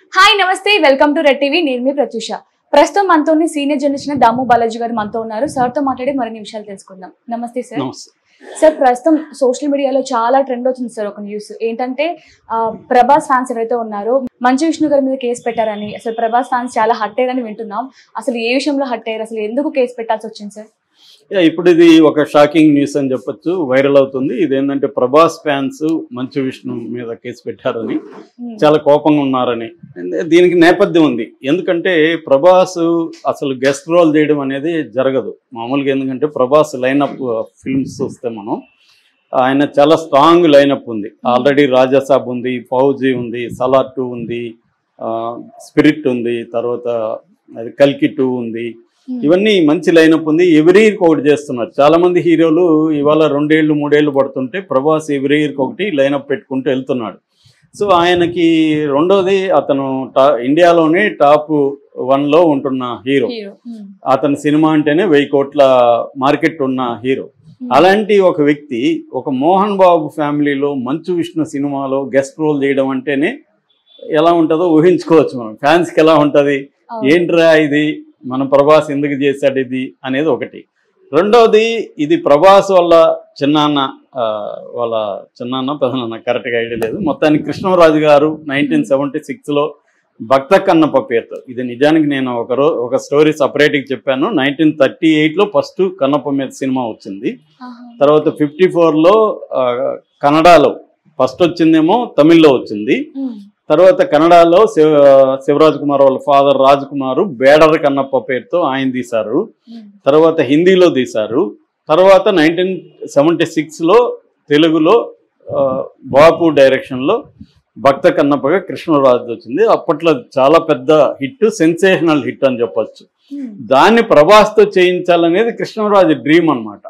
Hi నమస్తే welcome to red TV నేను మీ ప్రత్యూష. ప్రస్తుతం మనతోని సీనియర్ జర్నలిస్ట్ దాము బాలాజీ గారు మనతో ఉన్నారు. సార్ తో మాట్లాడి మరిన్ని విషయాలు తెలుసుకుందాం. నమస్తే సార్. సార్ ప్రస్తుతం సోషల్ మీడియాలో చాలా ట్రెండ్ అవుతుంది సార్ ఒక న్యూస్ ఏంటంటే ప్రభాస్ ఫ్యాన్స్ ఎవరైతే ఉన్నారో మంచు విష్ణు గారి మీద కేసు పెట్టారని, అసలు ప్రభాస్ ఫ్యాన్స్ చాలా హర్ట్ అయ్యారని వింటున్నాం. అసలు ఏ విషయంలో హర్ట్ అయ్యారు, అసలు ఎందుకు కేసు పెట్టాల్సి వచ్చింది సార్? ఇప్పుడు ఇది ఒక షాకింగ్ న్యూస్ అని చెప్పొచ్చు, వైరల్ అవుతుంది. ఇదేంటంటే ప్రభాస్ ఫ్యాన్స్ మంచు విష్ణు మీద కేసు పెట్టారని, చాలా కోపంగా ఉన్నారని. దీనికి నేపథ్యం ఉంది. ఎందుకంటే ప్రభాస్ అసలు గెస్ట్ రోల్ చేయడం అనేది జరగదు మామూలుగా. ఎందుకంటే ప్రభాస్ లైనప్ ఫిల్మ్స్ చూస్తే మనం ఆయన చాలా స్ట్రాంగ్ లైనప్ ఉంది. ఆల్రెడీ రాజాసాబ్ ఉంది, ఫౌజీ ఉంది, సలార్ 2 ఉంది, స్పిరిట్ ఉంది, తర్వాత అది కల్కి 2 ఉంది. ఇవన్నీ మంచి లైనప్ ఉంది. ఎవ్రీ ఇయర్కి ఒకటి చేస్తున్నారు. చాలా మంది హీరోలు ఇవాళ 2 ఏళ్ళు 3 ఏళ్ళు పడుతుంటే ప్రభాస్ ఎవ్రీ ఇయర్కి ఒకటి లైనప్ పెట్టుకుంటూ వెళ్తున్నాడు. సో ఆయనకి రెండోది అతను ఇండియాలోనే టాప్ 1లో ఉంటున్న హీరో. అతని సినిమా అంటేనే 1000 కోట్ల మార్కెట్ ఉన్న హీరో. అలాంటి ఒక వ్యక్తి ఒక మోహన్ బాబు ఫ్యామిలీలో మంచు విష్ణు సినిమాలో గెస్ట్ రోల్ చేయడం అంటేనే ఎలా ఉంటుందో ఊహించుకోవచ్చు మనం. ఫ్యాన్స్కి ఎలా ఉంటుంది, ఏంట్రా ఇది, మన ప్రభాస్ ఎందుకు చేశాడు ఇది అనేది ఒకటి. రెండవది ఇది ప్రభాస్ వాళ్ళ చిన్నాన్న పెదనాన్న కరెక్ట్గా ఐడియా లేదు. మొత్తానికి కృష్ణరాజు గారు 1976లో భక్త కన్నప్ప పేరుతో, ఇది నిజానికి నేను ఒక స్టోరీ సపరేట్గా చెప్పాను. 1938లో ఫస్ట్ కన్నప్ప మీద సినిమా వచ్చింది. తర్వాత 54లో కన్నడలో ఫస్ట్ వచ్చిందేమో, తమిళ్లో వచ్చింది. తర్వాత కన్నడలో శివరాజ్ కుమార్ వాళ్ళ ఫాదర్ రాజ్ కుమార్ బేడర్ కన్నప్ప పేరుతో ఆయన తీశారు. తర్వాత హిందీలో తీశారు. తర్వాత 1976లో తెలుగులో బాపు డైరెక్షన్లో భక్త కన్నప్పగా కృష్ణరాజు వచ్చింది. అప్పట్లో చాలా పెద్ద హిట్, సెన్సేషనల్ హిట్ అని చెప్పొచ్చు. దాన్ని ప్రభాస్తో చేయించాలనేది కృష్ణరాజు డ్రీమ్ అనమాట.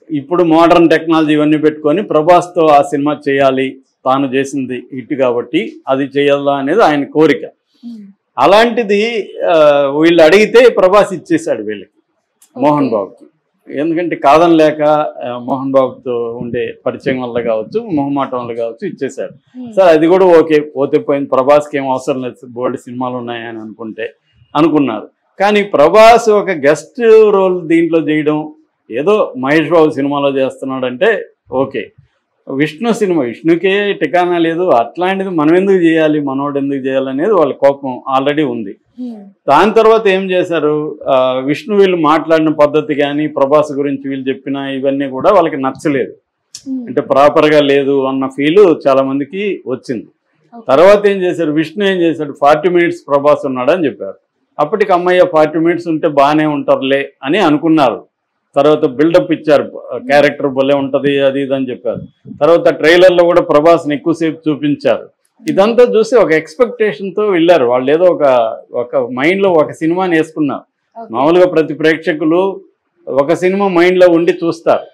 ఇప్పుడు మోడర్న్ టెక్నాలజీ ఇవన్నీ పెట్టుకొని ప్రభాస్తో ఆ సినిమా చేయాలి, తాను చేసింది హిట్ కాబట్టి అది చేయాలా అనేది ఆయన కోరిక. అలాంటిది వీళ్ళు అడిగితే ప్రభాస్ ఇచ్చేశాడు వీళ్ళకి, మోహన్ బాబుకి. ఎందుకంటే కాదనలేక మోహన్ బాబుతో ఉండే పరిచయం వల్ల కావచ్చు, మొహమాటం వల్ల కావచ్చు ఇచ్చేశాడు. సార్ అది కూడా ఓకే, పోతే పోయింది, ప్రభాస్కి ఏం అవసరం లేదు, బోల్డ్ సినిమాలు ఉన్నాయని అనుకున్నారు. కానీ ప్రభాస్ ఒక గెస్ట్ రోల్ దీంట్లో చేయడం, ఏదో మహేష్ బాబు సినిమాలో చేస్తున్నాడంటే ఓకే. విష్ణు సినిమా, విష్ణుకే టికానా లేదు, అట్లాంటిది మనం ఎందుకు చేయాలి, మనోడు ఎందుకు చేయాలి అనేది వాళ్ళ కోపం ఆల్రెడీ ఉంది. దాని తర్వాత ఏం చేశారు, విష్ణు వీళ్ళు మాట్లాడిన పద్ధతి కానీ ప్రభాస్ గురించి వీళ్ళు చెప్పిన ఇవన్నీ కూడా వాళ్ళకి నచ్చలేదు. అంటే ప్రాపర్గా లేదు అన్న ఫీలు చాలా మందికి వచ్చింది. తర్వాత ఏం చేశారు, విష్ణు ఏం చేశాడు, 40 మినిట్స్ ప్రభాస్ ఉన్నాడని చెప్పారు. అప్పటికి అమ్మయ్య 40 మినిట్స్ ఉంటే బాగానే ఉంటారులే అని అనుకున్నారు. తర్వాత బిల్డప్ ఇచ్చారు, క్యారెక్టర్ భలే ఉంటుంది అది ఇది అని చెప్పారు. తర్వాత ట్రైలర్లో కూడా ప్రభాస్ని ఎక్కువసేపు చూపించారు. ఇదంతా చూసి ఒక ఎక్స్పెక్టేషన్తో వెళ్ళారు వాళ్ళు. ఏదో ఒక మైండ్లో ఒక సినిమాని వేసుకున్నారు. మామూలుగా ప్రతి ప్రేక్షకులు ఒక సినిమా మైండ్లో ఉండి చూస్తారు.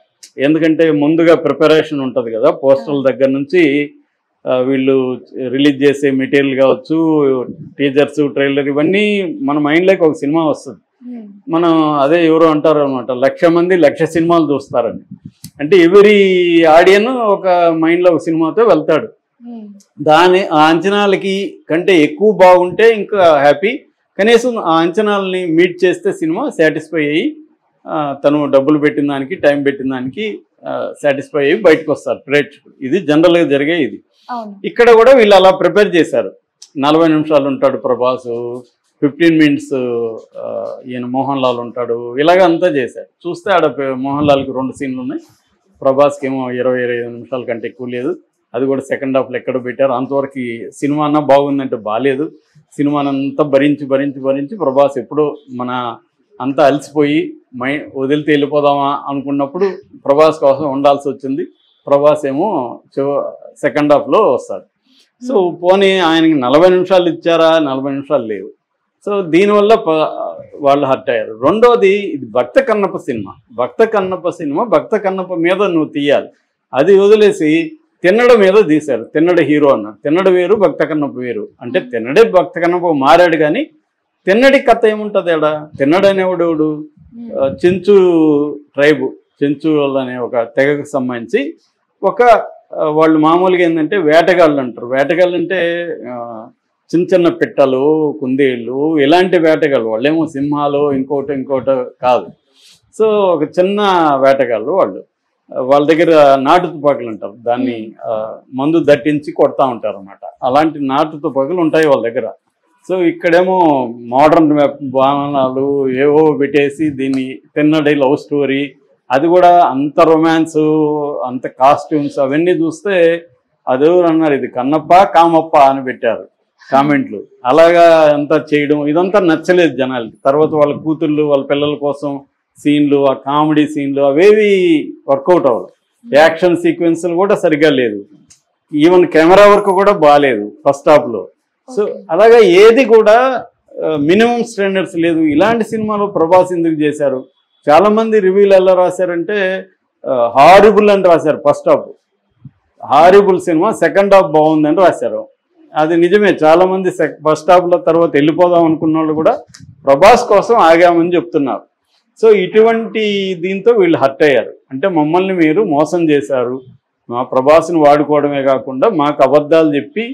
ఎందుకంటే ముందుగా ప్రిపరేషన్ ఉంటుంది కదా, పోస్టర్ల దగ్గర నుంచి వీళ్ళు రిలీజ్ చేసే మెటీరియల్ కావచ్చు, టీజర్స్, ట్రైలర్, ఇవన్నీ మన మైండ్లోకి ఒక సినిమా వస్తుంది. మనం అదే ఎవరో అంటారు అనమాట, 1,00,000 మంది 1,00,000 సినిమాలు చూస్తారని. అంటే ఎవరి ఆడియన్ ఒక మైండ్లో ఒక సినిమాతో వెళ్తాడు. ఆ అంచనాలకి కంటే ఎక్కువ బాగుంటే ఇంకా హ్యాపీ. కనీసం ఆ అంచనాలని మీట్ చేస్తే సినిమా సాటిస్ఫై అయ్యి తను డబ్బులు పెట్టిన దానికి, టైం పెట్టిన దానికి సాటిస్ఫై అయ్యి బయటకు వస్తారు ప్రేక్షకులు. ఇది జనరల్గా జరిగే ఇది. ఇక్కడ కూడా వీళ్ళు అలా ప్రిపేర్ చేశారు. 40 నిమిషాలు ఉంటాడు ప్రభాస్, 15 మినిట్స్ ఈయన మోహన్ లాల్ ఉంటాడు, ఇలాగ అంతా చేశారు. చూస్తే ఆడ మోహన్ లాల్కి 2 సీన్లు ఉన్నాయి, ప్రభాస్కి ఏమో 20-25 నిమిషాల కంటే ఎక్కువ లేదు. అది కూడా సెకండ్ హాఫ్లో ఎక్కడ పెట్టారు. అంతవరకు సినిమా అన్నా బాగుందంటే బాగాలేదు. సినిమానంతా భరించి ప్రభాస్ ఎప్పుడో మన అంతా అలసిపోయి వదిలితే వెళ్ళిపోదామా అనుకున్నప్పుడు ప్రభాస్ కోసం ఉండాల్సి వచ్చింది. ప్రభాస్ ఏమో సెకండ్ హాఫ్లో వస్తాడు. సో పోనీ ఆయనకి 40 నిమిషాలు ఇచ్చారా, 40 నిమిషాలు లేవు. సో దీనివల్ల వాళ్ళు హర్ట్ అయ్యారు. రెండోది, ఇది భక్త కన్నప్ప సినిమా. భక్త కన్నప్ప మీద నువ్వు తీయాలి. అది వదిలేసి తిన్నడ మీద తీశారు. తిన్నడ హీరో అన్నారు. తిన్నడ వేరు, భక్త కన్నప్ప వేరు. అంటే తిన్నడే భక్త కన్నప్ప మారాడు, కానీ తిన్నడి కథ ఏముంటుంది ఆడ? తిన్నడు అనేవాడు చెంచు ట్రైబు, చెంచు అనే ఒక తెగకు సంబంధించి వాళ్ళు మామూలుగా ఏంటంటే వేటగాళ్ళు అంటారు. వేటగాళ్ళు అంటే చిన్న చిన్న పిట్టలు, కుందేళ్ళు ఇలాంటి వేటగాళ్ళు. వాళ్ళేమో సింహాలు ఇంకోటి కాదు. సో ఒక చిన్న వేటగాళ్ళు వాళ్ళు. వాళ్ళ దగ్గర నాటు తుపాకులు అంటారు, దాన్ని మందు దట్టించి కొడతా ఉంటారు అనమాట. అలాంటి నాటు తుపాకులు ఉంటాయి వాళ్ళ దగ్గర. సో ఇక్కడేమో మోడర్న్ బాణాలు ఏవో పెట్టేసి దీన్ని తిన్నడి లవ్ స్టోరీ, అది కూడా అంత రొమాన్స్, అంత కాస్ట్యూమ్స్ అవన్నీ చూస్తే అదెవరు అన్నారు, ఇది కన్నప్ప కామప్ప అని పెట్టారు కామెంట్లు. అలాగా అంతా చేయడం ఇదంతా నచ్చలేదు జనాలకి. తర్వాత వాళ్ళ కూతుళ్ళు వాళ్ళ పిల్లల కోసం సీన్లు, ఆ కామెడీ సీన్లు అవేవి వర్కౌట్ అవ్వదు. యాక్షన్ సీక్వెన్స్లు కూడా సరిగ్గా లేదు. ఈవెన్ కెమెరా వర్క్ కూడా బాగాలేదు ఫస్ట్ హాఫ్లో. సో అలాగా ఏది కూడా మినిమం స్టాండర్డ్స్ లేదు. ఇలాంటి సినిమాలో ప్రభాస్ ఎందుకు చేశారు? చాలామంది రివ్యూలు ఎలా రాశారంటే హారిబుల్ అని రాశారు. First half horrible cinema, second half బాగుందని రాశారు. అది నిజమే. చాలామంది ఫస్ట్ హాఫ్లో తర్వాత వెళ్ళిపోదాం అనుకున్న వాళ్ళు కూడా ప్రభాస్ కోసం ఆగామని చెప్తున్నారు. సో ఇటువంటి దీంతో వీళ్ళు హర్ట్ అయ్యారు. అంటే మమ్మల్ని మీరు మోసం చేశారు, మా ప్రభాస్ని వాడుకోవడమే కాకుండా మాకు అబద్ధాలు చెప్పి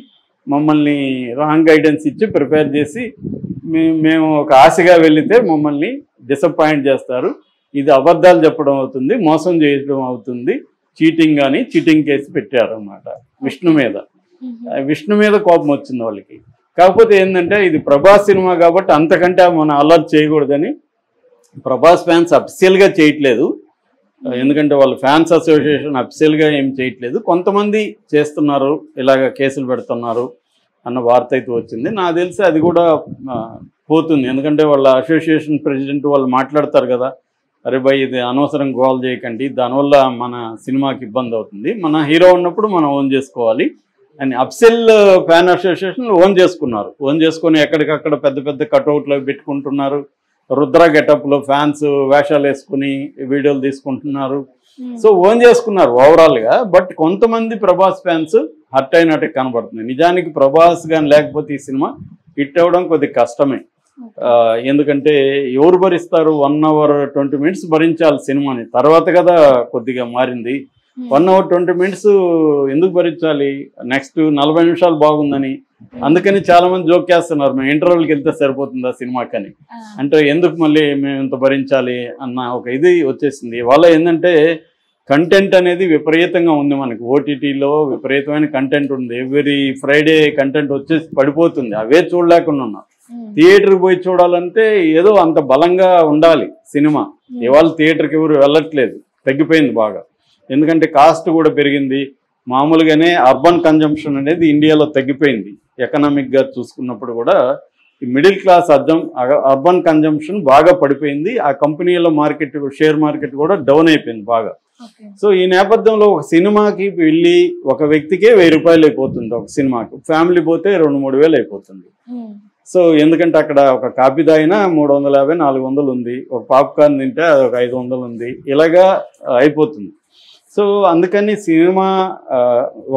మమ్మల్ని రాంగ్ గైడెన్స్ ఇచ్చి ప్రిపేర్ చేసి మేము ఒక ఆశగా వెళితే మమ్మల్ని డిసప్పాయింట్ చేస్తారు. ఇది అబద్ధాలు చెప్పడం అవుతుంది, మోసం చేయడం అవుతుంది, చీటింగ్ అని చీటింగ్ కేసు పెట్టారు అన్నమాట విష్ణు మీద. విష్ణు మీద కోపం వచ్చింది వాళ్ళకి. కాకపోతే ఏంటంటే ఇది ప్రభాస్ సినిమా కాబట్టి అంతకంటే మనం అలర్ట్ చేయకూడదని ప్రభాస్ ఫ్యాన్స్ అఫిషియల్గా చేయట్లేదు. ఎందుకంటే వాళ్ళ ఫ్యాన్స్ అసోసియేషన్ అఫిషియల్గా ఏం చేయట్లేదు. కొంతమంది చేస్తున్నారు, ఇలాగ కేసులు పెడుతున్నారు అన్న వార్త అయితే వచ్చింది. నాకు తెలిసి అది కూడా పోతుంది. ఎందుకంటే వాళ్ళ అసోసియేషన్ ప్రెసిడెంట్ వాళ్ళు మాట్లాడతారు కదా, అరే భయ్ ఇది అనవసరం గోల్ చేయకండి, దానివల్ల మన సినిమాకి ఇబ్బంది అవుతుంది, మన హీరో ఉన్నప్పుడు మనం ఓన్ చేసుకోవాలి అని అఫిషియల్ ఫ్యాన్ అసోసియేషన్ ఓన్ చేసుకున్నారు. ఓన్ చేసుకొని ఎక్కడికక్కడ పెద్ద పెద్ద కట్అవుట్లు పెట్టుకుంటున్నారు. రుద్ర గెటప్లో ఫ్యాన్స్ వేషాలు వేసుకుని వీడియోలు తీసుకుంటున్నారు. సో ఓన్ చేసుకున్నారు ఓవరాల్గా. బట్ కొంతమంది ప్రభాస్ ఫ్యాన్స్ హర్ట్ అయినట్టు కనబడుతుంది. నిజానికి ప్రభాస్ కానీ లేకపోతే ఈ సినిమా హిట్ అవ్వడం కొద్దిగా కష్టమే. ఎందుకంటే ఎవరు భరిస్తారు? 1 hour 20 minutes భరించాలి సినిమాని. తర్వాత కదా కొద్దిగా మారింది. 1 hour 20 minutes ఎందుకు భరించాలి? నెక్స్ట్ 40 నిమిషాలు బాగుందని. అందుకని చాలా మంది జోక్ చేస్తున్నారు, మేము ఇంటర్వెల్కి వెళ్తే సరిపోతుంది ఆ సినిమాకని. అంటే ఎందుకు మళ్ళీ మేము ఇంత భరించాలి అన్న ఒక ఇది వచ్చేసింది. వాళ్ళ ఏంటంటే కంటెంట్ అనేది విపరీతంగా ఉంది మనకి. ఓటీటీలో విపరీతమైన కంటెంట్ ఉంది. ఎవ్రీ ఫ్రైడే కంటెంట్ వచ్చేసి పడిపోతుంది. అవే చూడలేకుండా ఉన్నాం. థియేటర్కి పోయి చూడాలంటే ఏదో అంత బలంగా ఉండాలి సినిమా. ఇవాళ థియేటర్కి ఎవరు వెళ్ళట్లేదు, తగ్గిపోయింది బాగా. ఎందుకంటే కాస్ట్ కూడా పెరిగింది. మామూలుగానే అర్బన్ కన్జంప్షన్ అనేది ఇండియాలో తగ్గిపోయింది. ఎకనామిక్గా చూసుకున్నప్పుడు కూడా ఈ మిడిల్ క్లాస్ అర్బన్ కన్జంప్షన్ బాగా పడిపోయింది. ఆ కంపెనీల మార్కెట్, షేర్ మార్కెట్ కూడా డౌన్ అయిపోయింది బాగా. సో ఈ నేపథ్యంలో ఒక సినిమాకి వెళ్ళి ఒక వ్యక్తికే 1000 రూపాయలు అయిపోతుంది ఒక సినిమాకి. ఫ్యామిలీ పోతే 2-3 వేలు అయిపోతుంది. సో ఎందుకంటే అక్కడ ఒక కాపీ తాగినా 350-400 ఉంది, ఒక పాప్కార్న్ తింటే ఒక 500 ఉంది, ఇలాగా అయిపోతుంది. సో అందుకని సినిమా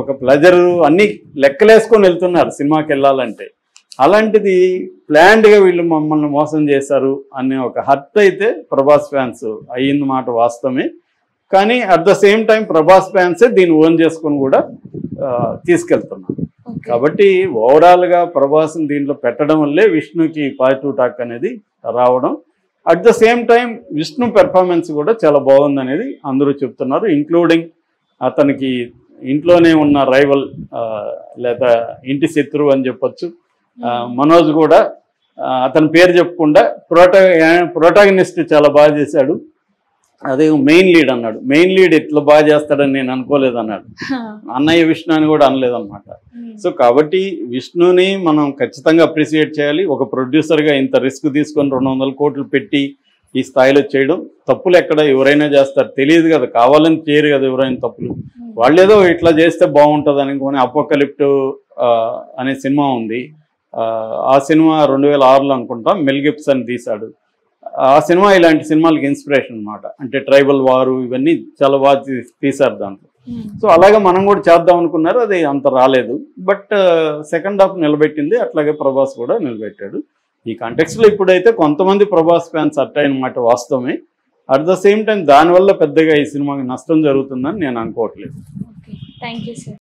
ఒక ప్లెజరు అన్నీ లెక్కలేసుకొని వెళ్తున్నారు సినిమాకి వెళ్ళాలంటే. అలాంటిది ప్లాన్డ్గా వీళ్ళు మమ్మల్ని మోసం చేశారు అనే ఒక హర్ట్ అయితే ప్రభాస్ ఫ్యాన్స్ అయ్యింది మాట వాస్తవమే. కానీ at the same time Prabhas ఫ్యాన్సే దీన్ని ఓన్ చేసుకొని కూడా తీసుకెళ్తున్నారు. కాబట్టి ఓవరాల్గా ప్రభాస్ని దీంట్లో పెట్టడం వల్లే విష్ణుకి పాజిటివ్ టాక్ అనేది రావడం. At the same time Vishnu performance కూడా చాలా బాగుందనేది అందరూ చెప్తున్నారు. ఇంక్లూడింగ్ అతనికి ఇంట్లోనే ఉన్న రైవల్ లేదా ఇంటి శత్రువు అని చెప్పొచ్చు మనోజ్ కూడా అతని పేరు చెప్పకుండా ప్రోటాగనిస్ట్ చాలా బాగా చేశాడు. అదే మెయిన్ లీడ్ అన్నాడు. మెయిన్ లీడ్ ఇట్లా బాగా చేస్తాడని నేను అనుకోలేదు అన్నాడు. అన్నయ్య విష్ణు అని కూడా అనలేదన్నమాట. సో కాబట్టి విష్ణుని మనం ఖచ్చితంగా అప్రిసియేట్ చేయాలి. ఒక ప్రొడ్యూసర్గా ఇంత రిస్క్ తీసుకొని 200 కోట్లు పెట్టి ఈ స్థాయిలో చేయడం తప్పులు ఎక్కడ ఎవరైనా చేస్తారు, తెలియదు కదా, కావాలని చేయరు కదా ఎవరైనా తప్పులు. వాళ్ళేదో ఇట్లా చేస్తే బాగుంటుంది అనుకోని అపోకలిప్ట్ అనే సినిమా ఉంది. ఆ సినిమా 2006లో అనుకుంటా మెల్ గిబ్సన్ తీశాడు. ఆ సినిమా ఇలాంటి సినిమాలకి ఇన్స్పిరేషన్ అనమాట. అంటే ట్రైబల్ వారు ఇవన్నీ చాలా బాగా తీశారు దాంట్లో. సో అలాగే మనం కూడా చేద్దాం అనుకున్నారు, అది అంత రాలేదు. బట్ సెకండ్ హాఫ్ నిలబెట్టింది. అట్లాగే ప్రభాస్ కూడా నిలబెట్టాడు. ఈ కాంటెక్స్లో ఇప్పుడైతే కొంతమంది ప్రభాస్ ఫ్యాన్స్ అన్నమాట వాస్తవమే. అట్ ద సేమ్ టైం దానివల్ల పెద్దగా ఈ సినిమాకి నష్టం జరుగుతుందని నేను అనుకోవట్లేదు. Thank you sir.